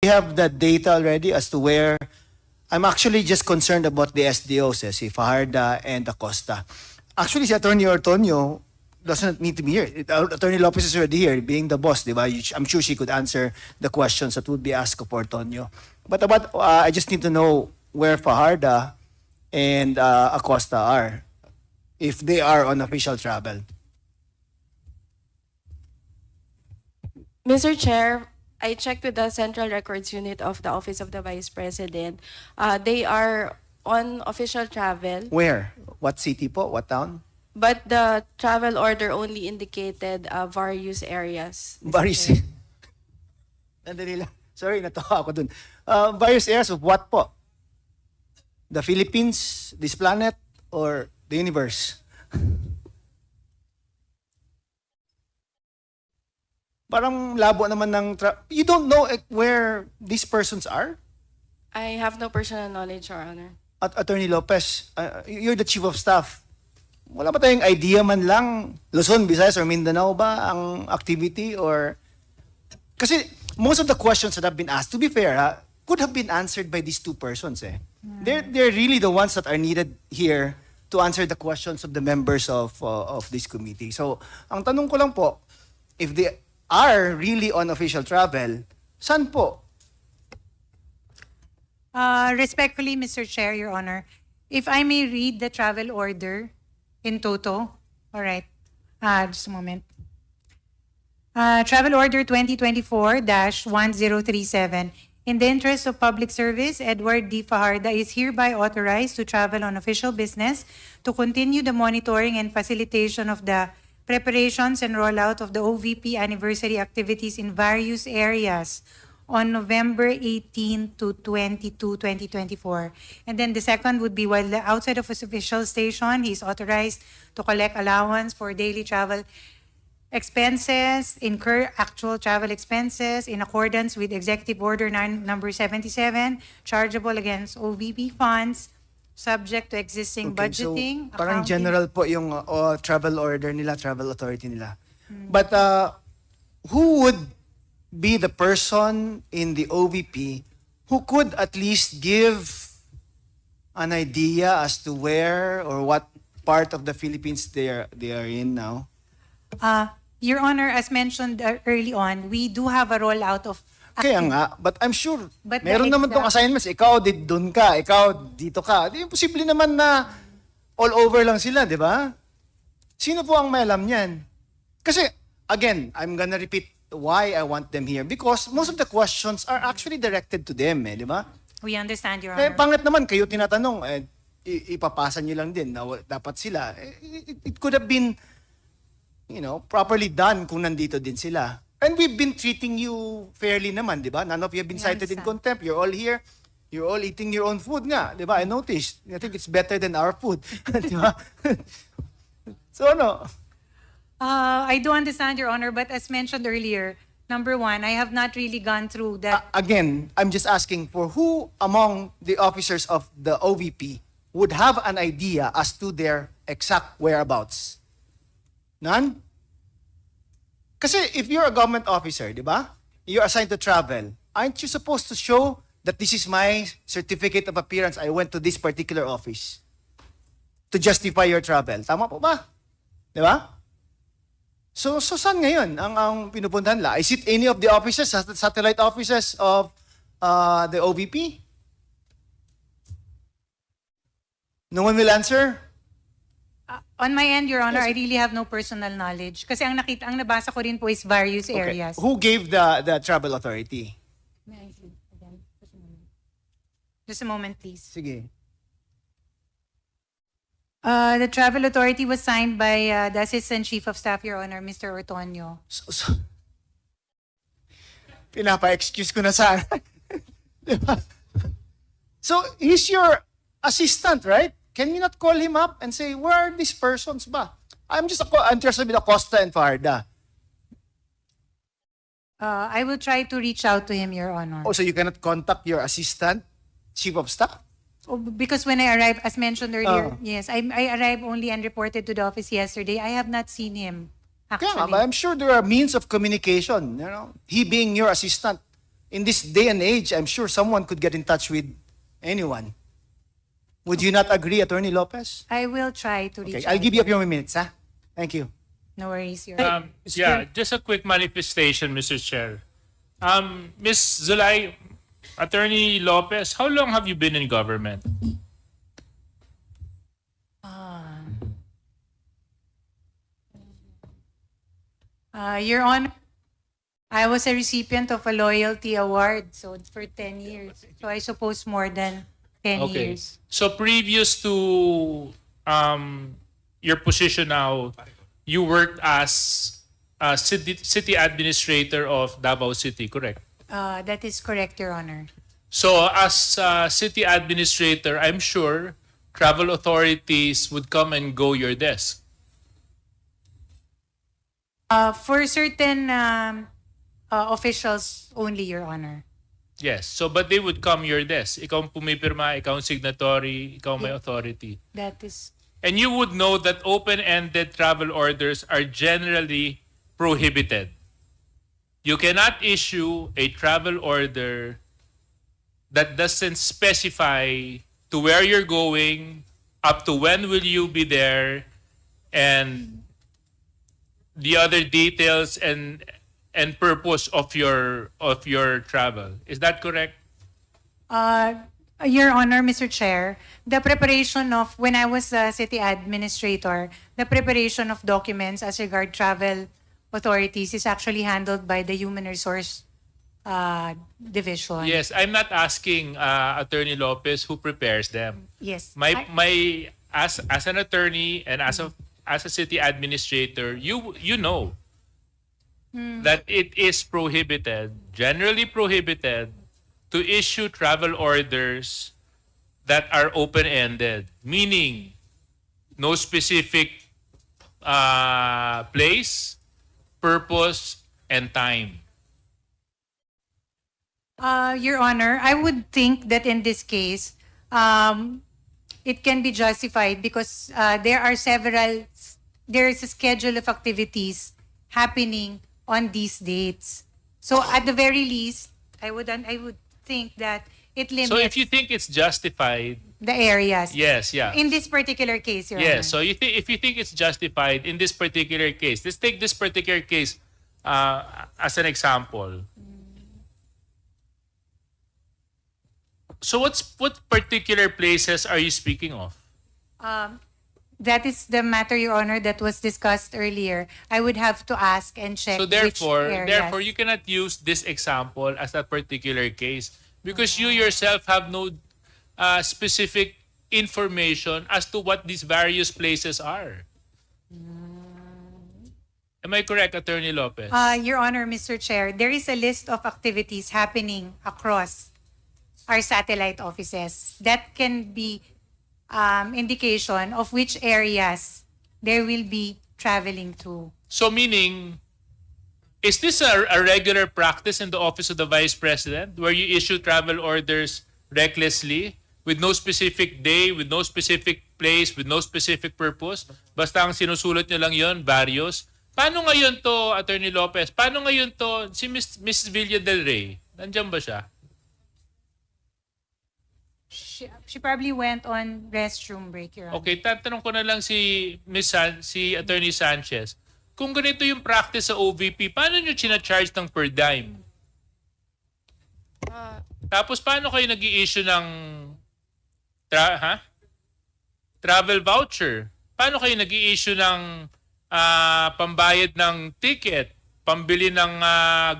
have the data already as to where? I'm actually just concerned about the SDOs, si Fajarda and Acosta. Actually, si Attorney Ortonio doesn't need to be here. Attorney Lopez is already here, being the boss, di ba? I'm sure she could answer the questions that would be asked of Ortonio. But about, I just need to know where Fajarda and Acosta are, if they are on official travel. Mr. Chair, I checked with the Central Records Unit of the Office of the Vice President. They are on official travel. Where? What city po? What town? But the travel order only indicated various areas. Mr. Various. Chair. Nandali lang. Sorry, natawa ako dun. Various areas of what po? The Philippines, this planet, or the universe? Parang labo naman ng... You don't know where these persons are? I have no personal knowledge, Your Honor. At Attorney Lopez, you're the Chief of Staff. Wala ba tayong idea man lang, Luzon, Visayas, or Mindanao ba ang activity? Or kasi most of the questions that have been asked, to be fair, could have been answered by these two persons. They're really the ones that are needed here to answer the questions of the members of this committee. So, ang tanong ko lang po, if they are really on official travel, saan po? Respectfully, Mr. Chair, Your Honor, if I may read the travel order in toto. All right. Just a moment. Travel Order 2024-1037. In the interest of public service, Edward D. Fajarda is hereby authorized to travel on official business to continue the monitoring and facilitation of the preparations and rollout of the OVP anniversary activities in various areas on November 18 to 22, 2024. And then the second would be while outside of his official station, he is authorized to collect allowance for daily travel expenses, incur actual travel expenses in accordance with Executive Order number 77, chargeable against OVP funds, subject to existing budgeting. So, parang accounting. general po yung travel order nila, travel authority nila. But who would be the person in the OVP who could at least give an idea as to where or what part of the Philippines they are in now? Your Honor, as mentioned early on, we do have a rollout of... Kaya nga, but I'm sure, But meron the naman tong assignments. Ikaw, doon ka. Ikaw, dito ka. Di, posible naman na all over lang sila, di ba? Sino po ang may alam niyan? Kasi, again, I'm gonna repeat why I want them here. Because most of the questions are actually directed to them, di ba? We understand, Your Eh, Honor. pangit naman, kayo tinatanong, ipapasa nyo lang din na dapat sila. It could have been, properly done kung nandito din sila. And we've been treating you fairly naman, di ba? None of you have been We cited in understand. contempt. You're all here. You're all eating your own food nga, di ba? I noticed. I think it's better than our food. Di ba? So, I do understand, Your Honor, but as mentioned earlier, number one, I have not really gone through that. Again, I'm just asking for who among the officers of the OVP would have an idea as to their exact whereabouts? None? Kasi if you're a government officer, di ba? You're assigned to travel. Aren't you supposed to show that this is my certificate of appearance? I went to this particular office to justify your travel. Tama po ba? Di ba? So saan ngayon ang pinupuntahan la? Is it any of the offices, satellite offices of the OVP? No one will answer? On my end, Your Honor, I really have no personal knowledge. Kasi ang nabasa ko rin po is various areas. Who gave the travel authority? May I see again? Just a moment, please. Sige. The travel authority was signed by the Assistant Chief of Staff, Your Honor, Mr. Ortonio. Pinapa-excuse ko na sana. Diba? So, he's your assistant, right? Can you not call him up and say, where are these persons ba? I'm just interested with Acosta and Fajarda. I will try to reach out to him, Your Honor. Oh, so you cannot contact your assistant, chief of staff? Oh, because when I arrived, as mentioned earlier, Oh. yes, I arrived only and reported to the office yesterday. I have not seen him, Kaya nga, actually. but I'm sure there are means of communication. He being your assistant, In this day and age, I'm sure someone could get in touch with anyone. Would you not agree, Attorney Lopez? I will try to reach Okay, I'll out. give you a few minutes, ha? Thank you. No worries, Your Honor. Yeah, just a quick manifestation, Mr. Chair. Ms. Zulay, Attorney Lopez, how long have you been in government? Your Honor, I was a recipient of a loyalty award, so it's for 10 years. So I suppose more than 10 Okay. years. So previous to your position now, you worked as a city administrator of Davao City, correct? That is correct, Your Honor. So as a city administrator, I'm sure travel authorities would come and go your desk. For certain officials only, Your Honor. Yes. So but they would come your desk. Ikaw ang pumipirma, ikaw ang signatory, ikaw ang may authority. That is And you would know that open-ended travel orders are generally prohibited. You cannot issue a travel order that doesn't specify to where you're going, up to when will you be there, and the other details and purpose of your travel. Is that correct? Your Honor, Mr. Chair, the preparation of, when I was a city administrator, the preparation of documents as regard travel authorities is actually handled by the Human Resource Division. Yes, I'm not asking Attorney Lopez who prepares them. Yes. As an attorney and as a city administrator, you know that it is prohibited, generally prohibited, to issue travel orders that are open-ended, meaning no specific place, purpose, and time. Your Honor, I would think that in this case, it can be justified because there is a schedule of activities happening on these dates. So at the very least, I would think that it limits So if you think it's justified, the areas. yes, yeah. In this particular case, Your Honor. Yes, so if you think it's justified in this particular case, let's take this particular case as an example. So what particular places are you speaking of? That is the matter, Your Honor, that was discussed earlier. I would have to ask and check So which areas. therefore you cannot use this example as a particular case because you yourself have no specific information as to what these various places are. Am I correct, Attorney Lopez? Your Honor, Mr. Chair, there is a list of activities happening across our satellite offices that can be indication of which areas they will be traveling to. So meaning, is this a regular practice in the Office of the Vice President where you issue travel orders recklessly with no specific day, with no specific place, with no specific purpose? Basta ang sinusulat nyo lang yon, varios. Paano ngayon to, Attorney Lopez? Paano ngayon to, si Mrs. Villa del Rey? Nandiyan ba siya? She probably went on restroom break, Your Honor. Okay, tatanong ko na lang si si Attorney Sanchez. Kung ganito yung practice sa OVP, paano nyo charge ng per dime? Tapos paano kayo nag-i-issue ng travel voucher? Paano kayo nag-i-issue ng pambayad ng ticket, pambili ng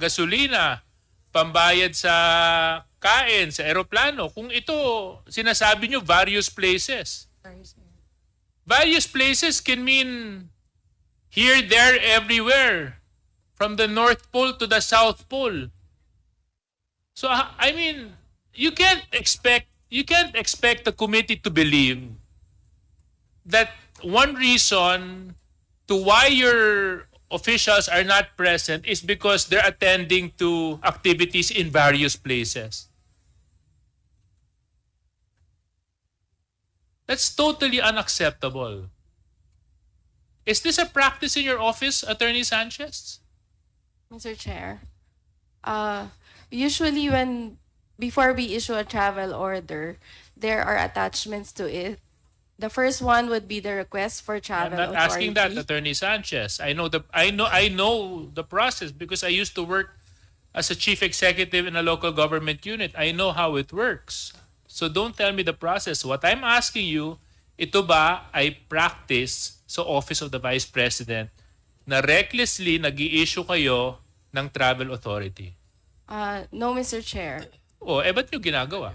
gasolina, pambayad sa kain, sa eroplano? Kung ito, sinasabi nyo, various places. Various places can mean here, there, everywhere. From the North Pole to the South Pole. So, I mean, you can't expect the committee to believe that one reason to why your officials are not present is because they're attending to activities in various places. That's totally unacceptable. Is this a practice in your office, Attorney Sanchez? Mr. Chair, Usually before we issue a travel order, there are attachments to it. The first one would be the request for I'm travel not asking that, authority. Attorney Sanchez. I know the process because I used to work as a chief executive in a local government unit. I know how it works. So don't tell me the process. What I'm asking you, ito ba ay practice sa Office of the Vice President na recklessly nag-i-issue kayo ng travel authority? No, Mr. Chair. O, ba't nyo ginagawa?